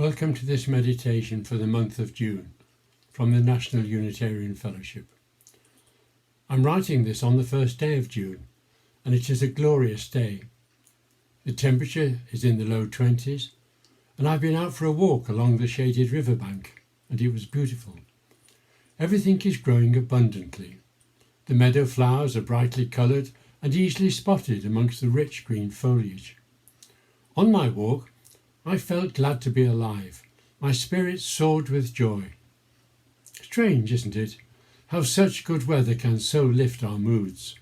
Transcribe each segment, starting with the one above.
Welcome to this meditation for the month of June from the National Unitarian Fellowship. I'm writing this on the first day of June, and it is a glorious day. The temperature is in the low 20s, and I've been out for a walk along the shaded riverbank, and it was beautiful. Everything is growing abundantly. The meadow flowers are brightly coloured and easily spotted amongst the rich green foliage. On my walk, I felt glad to be alive. My spirits soared with joy. Strange, isn't it, how such good weather can so lift our moods?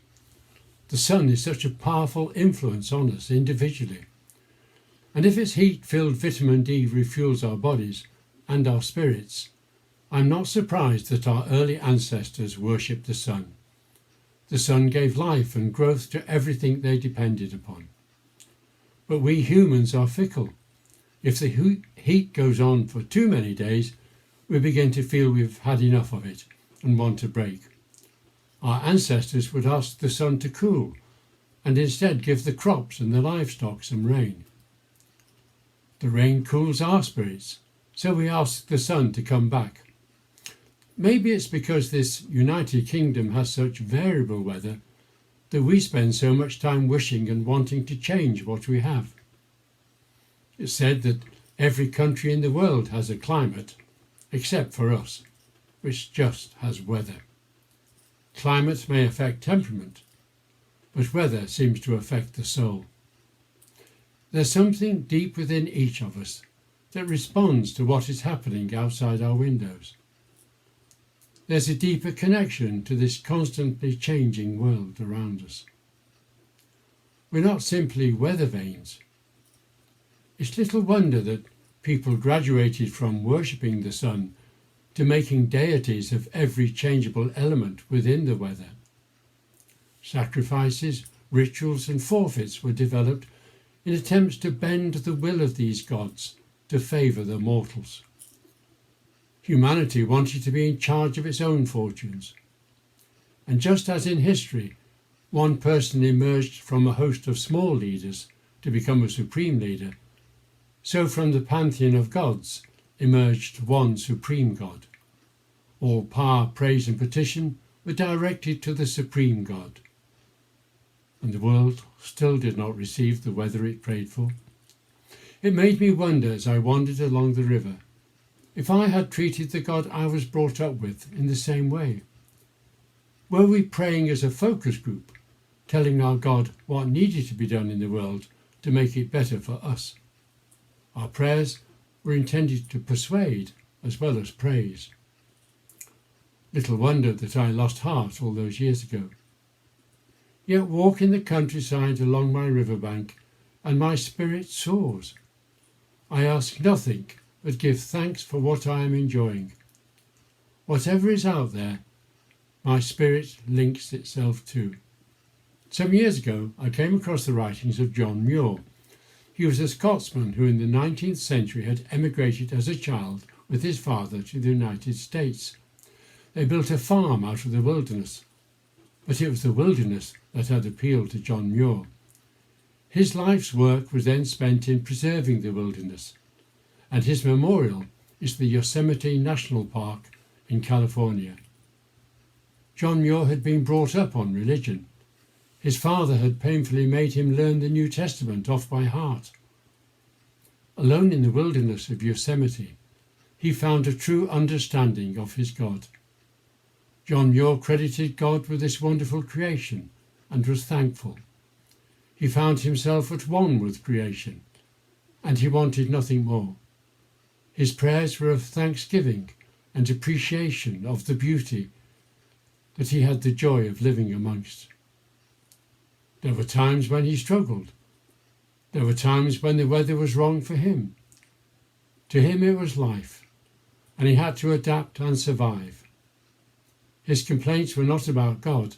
The sun is such a powerful influence on us individually. And if its heat-filled vitamin D refuels our bodies and our spirits, I'm not surprised that our early ancestors worshipped the sun. The sun gave life and growth to everything they depended upon. But we humans are fickle. If the heat goes on for too many days, we begin to feel we've had enough of it and want a break. Our ancestors would ask the sun to cool and instead give the crops and the livestock some rain. The rain cools our spirits, so we ask the sun to come back. Maybe it's because this United Kingdom has such variable weather that we spend so much time wishing and wanting to change what we have. It's said that every country in the world has a climate, except for us, which just has weather. Climate may affect temperament, but weather seems to affect the soul. There's something deep within each of us that responds to what is happening outside our windows. There's a deeper connection to this constantly changing world around us. We're not simply weather vanes. It's little wonder that people graduated from worshipping the sun to making deities of every changeable element within the weather. Sacrifices, rituals and forfeits were developed in attempts to bend the will of these gods to favour the mortals. Humanity wanted to be in charge of its own fortunes. And just as in history, one person emerged from a host of small leaders to become a supreme leader, so from the pantheon of gods emerged one supreme God. All power, praise and petition were directed to the supreme God. And the world still did not receive the weather it prayed for. It made me wonder as I wandered along the river, if I had treated the God I was brought up with in the same way. Were we praying as a focus group, telling our God what needed to be done in the world to make it better for us? Our prayers were intended to persuade as well as praise. Little wonder that I lost heart all those years ago. Yet walk in the countryside along my riverbank, and my spirit soars. I ask nothing but give thanks for what I am enjoying. Whatever is out there, my spirit links itself to. Some years ago, I came across the writings of John Muir. He was a Scotsman who in the 19th century had emigrated as a child with his father to the United States. They built a farm out of the wilderness, but it was the wilderness that had appealed to John Muir. His life's work was then spent in preserving the wilderness, and his memorial is the Yosemite National Park in California. John Muir had been brought up on religion. His father had painfully made him learn the New Testament off by heart. Alone in the wilderness of Yosemite, he found a true understanding of his God. John Muir credited God with this wonderful creation and was thankful. He found himself at one with creation, and he wanted nothing more. His prayers were of thanksgiving and appreciation of the beauty that he had the joy of living amongst. There were times when he struggled. There were times when the weather was wrong for him. To him it was life, and he had to adapt and survive. His complaints were not about God,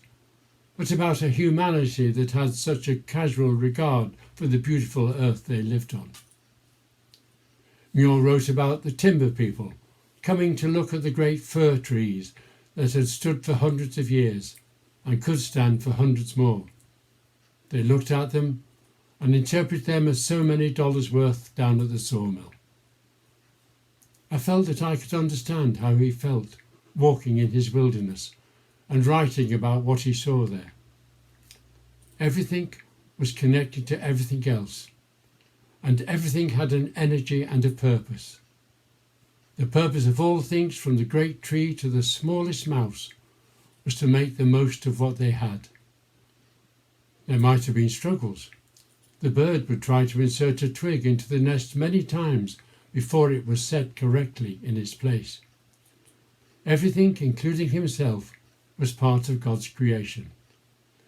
but about a humanity that had such a casual regard for the beautiful earth they lived on. Muir wrote about the timber people coming to look at the great fir trees that had stood for hundreds of years and could stand for hundreds more. They looked at them and interpreted them as so many dollars worth down at the sawmill. I felt that I could understand how he felt walking in his wilderness and writing about what he saw there. Everything was connected to everything else, and everything had an energy and a purpose. The purpose of all things, from the great tree to the smallest mouse, was to make the most of what they had. There might have been struggles. The bird would try to insert a twig into the nest many times before it was set correctly in its place. Everything, including himself, was part of God's creation.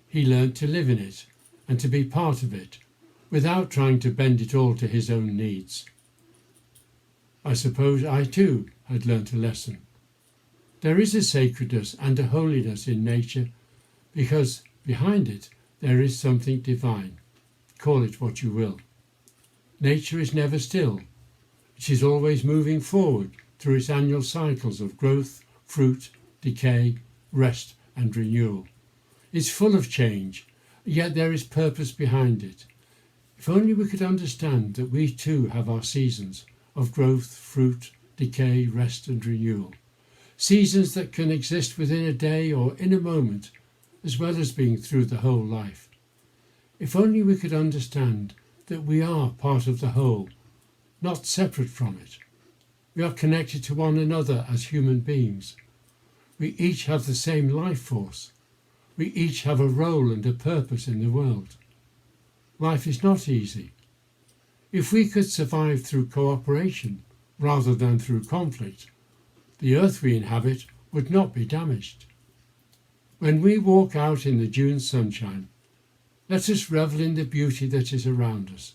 He learned to live in it and to be part of it, without trying to bend it all to his own needs. I suppose I too had learnt a lesson. There is a sacredness and a holiness in nature, because behind it there is something divine. Call it what you will. Nature is never still. It is always moving forward through its annual cycles of growth, fruit, decay, rest and renewal. It's full of change, yet there is purpose behind it. If only we could understand that we too have our seasons of growth, fruit, decay, rest and renewal. Seasons that can exist within a day or in a moment, as well as being through the whole life. If only we could understand that we are part of the whole, not separate from it. We are connected to one another as human beings. We each have the same life force. We each have a role and a purpose in the world. Life is not easy. If we could survive through cooperation rather than through conflict, the earth we inhabit would not be damaged. When we walk out in the June sunshine, let us revel in the beauty that is around us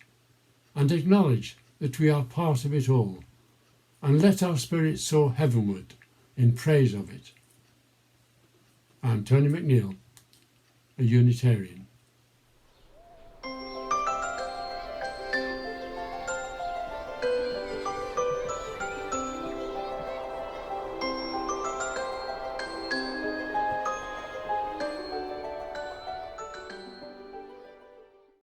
and acknowledge that we are part of it all, and let our spirits soar heavenward in praise of it. I am Tony McNeile, a Unitarian.